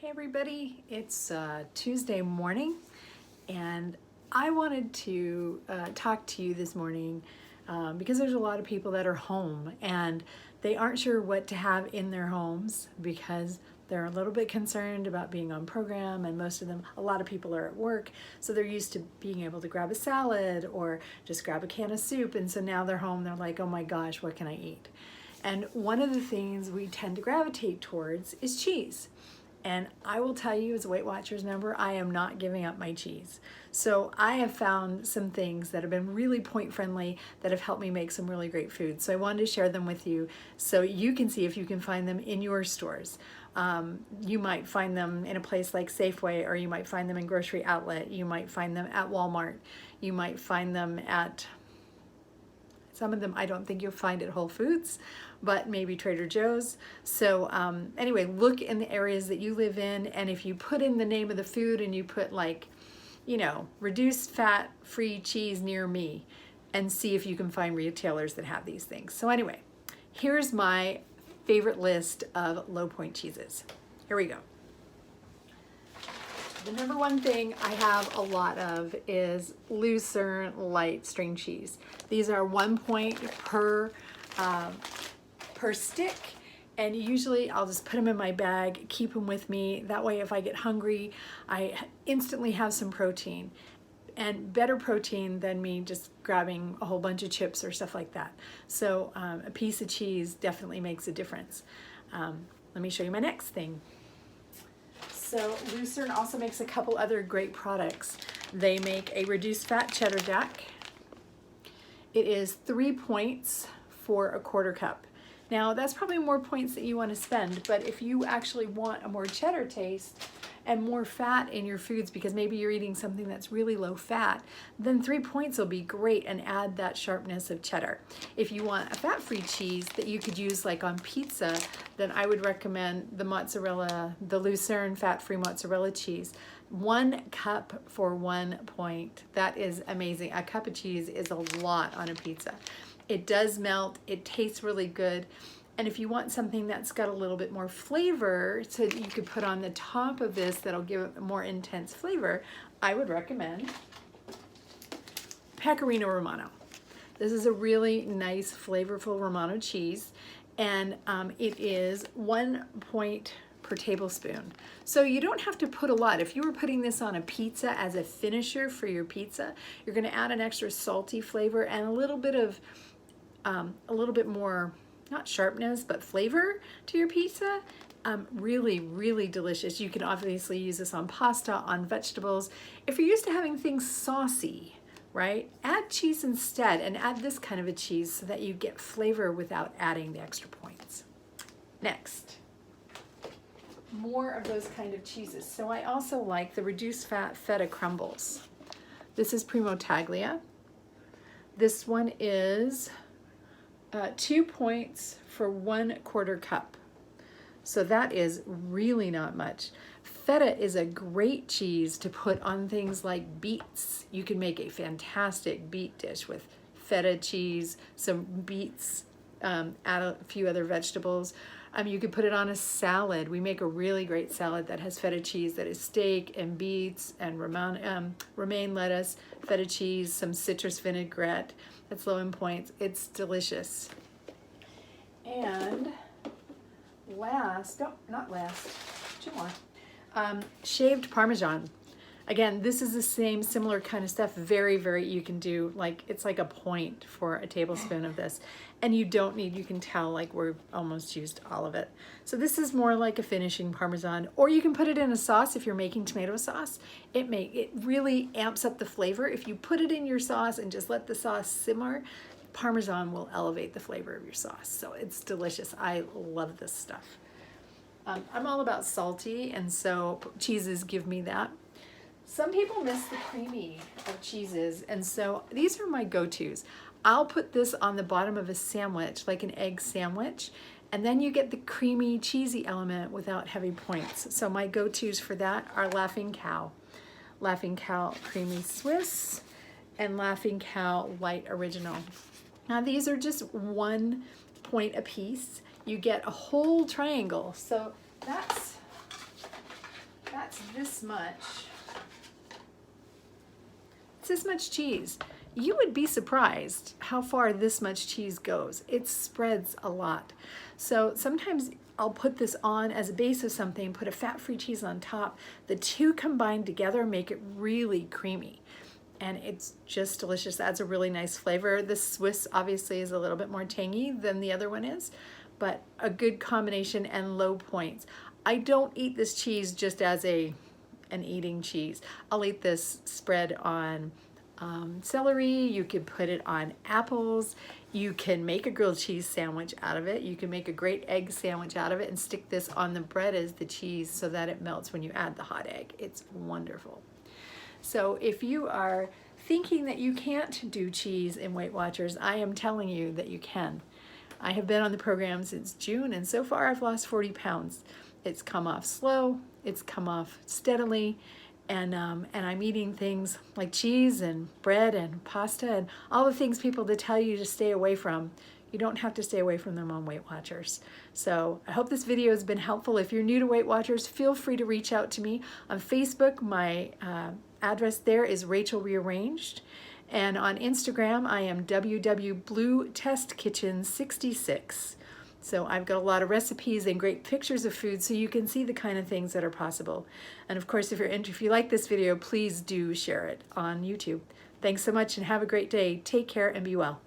Hey everybody, it's Tuesday morning and I wanted to talk to you this morning because there's a lot of people that are home and they aren't sure what to have in their homes because they're a little bit concerned about being on program, and a lot of people are at work, so they're used to being able to grab a salad or just grab a can of soup, and so now they're home, they're like, oh my gosh, what can I eat? And one of the things we tend to gravitate towards is cheese. And I will tell you, as a Weight Watchers member, I am not giving up my cheese. So I have found some things that have been really point friendly that have helped me make some really great food. So I wanted to share them with you so you can see if you can find them in your stores. You might find them in a place like Safeway, or you might find them in grocery outlet. You might find them at Walmart. You might find them at some of them I don't think you'll find at Whole Foods, but maybe Trader Joe's. So anyway, look in the areas that you live in, and if you put in the name of the food and you put like, you know, reduced fat free cheese near me, and see if you can find retailers that have these things. So anyway, here's my favorite list of low point cheeses. Here we go. The number one thing I have a lot of is Lucerne light string cheese. These are 1 point per stick, and usually I'll just put them in my bag, keep them with me. That way if I get hungry, I instantly have some protein, and better protein than me just grabbing a whole bunch of chips or stuff like that. So a piece of cheese definitely makes a difference. Let me show you my next thing. So Lucerne also makes a couple other great products. They make a reduced fat cheddar jack. It is 3 points for a 1/4 cup. Now that's probably more points that you want to spend, but if you actually want a more cheddar taste and more fat in your foods, because maybe you're eating something that's really low fat, then 3 points will be great and add that sharpness of cheddar. If you want a fat-free cheese that you could use like on pizza, then I would recommend the mozzarella, the Lucerne fat-free mozzarella cheese. 1 cup for 1 point. That is amazing. A cup of cheese is a lot on a pizza. It does melt, it tastes really good. And if you want something that's got a little bit more flavor, so that you could put on the top of this that'll give it a more intense flavor, I would recommend Pecorino Romano. This is a really nice, flavorful Romano cheese, and it is 1 point per tablespoon. So you don't have to put a lot. If you were putting this on a pizza as a finisher for your pizza, you're gonna add an extra salty flavor and a little bit more, not sharpness, but flavor to your pizza. Really, really delicious. You can obviously use this on pasta, on vegetables. If you're used to having things saucy, right? Add cheese instead, and add this kind of a cheese so that you get flavor without adding the extra points. Next, more of those kind of cheeses. So I also like the reduced fat feta crumbles. This is Primo Taglia. This one is 2 points for 1/4 cup. So that is really not much. Feta is a great cheese to put on things like beets. You can make a fantastic beet dish with feta cheese, some beets, add a few other vegetables. You could put it on a salad. We make a really great salad that has feta cheese, that is steak and beets and romaine lettuce, feta cheese, some citrus vinaigrette. That's low in points. It's delicious. And last, no, not last, 2 more. Shaved Parmesan. Again, this is the same, similar kind of stuff. Very, very, you can do like, it's like a point for a tablespoon of this. And you don't need, you can tell like we're almost used all of it. So this is more like a finishing Parmesan, or you can put it in a sauce if you're making tomato sauce. It really amps up the flavor. If you put it in your sauce and just let the sauce simmer, Parmesan will elevate the flavor of your sauce. So it's delicious. I love this stuff. I'm all about salty, and so cheeses give me that. Some people miss the creamy of cheeses, and so these are my go-tos. I'll put this on the bottom of a sandwich, like an egg sandwich, and then you get the creamy, cheesy element without heavy points. So my go-tos for that are Laughing Cow Creamy Swiss, and Laughing Cow Light Original. Now these are just 1 point a piece. You get a whole triangle. So that's That's this much. It's this much cheese. You would be surprised how far this much cheese goes. It spreads a lot. So sometimes I'll put this on as a base of something, put a fat-free cheese on top. The two combined together make it really creamy. And it's just delicious. Adds a really nice flavor. The Swiss obviously is a little bit more tangy than the other one is, but a good combination and low points. I don't eat this cheese just as an eating cheese. I'll eat this spread on celery. You could put it on apples. You can make a grilled cheese sandwich out of it. You can make a great egg sandwich out of it and stick this on the bread as the cheese so that it melts when you add the hot egg. It's wonderful. So if you are thinking that you can't do cheese in Weight Watchers, I am telling you that you can. I have been on the program since June, and so far I've lost 40 pounds. It's come off slow, it's come off steadily, and I'm eating things like cheese and bread and pasta and all the things people to tell you to stay away from. You don't have to stay away from them on Weight Watchers. So I hope this video has been helpful. If you're new to Weight Watchers, feel free to reach out to me on Facebook. My address there is Rachel Rearranged. And on Instagram, I am www.bluetestkitchen66. So I've got a lot of recipes and great pictures of food so you can see the kind of things that are possible. And of course, if you like this video, please do share it on YouTube. Thanks so much and have a great day. Take care and be well.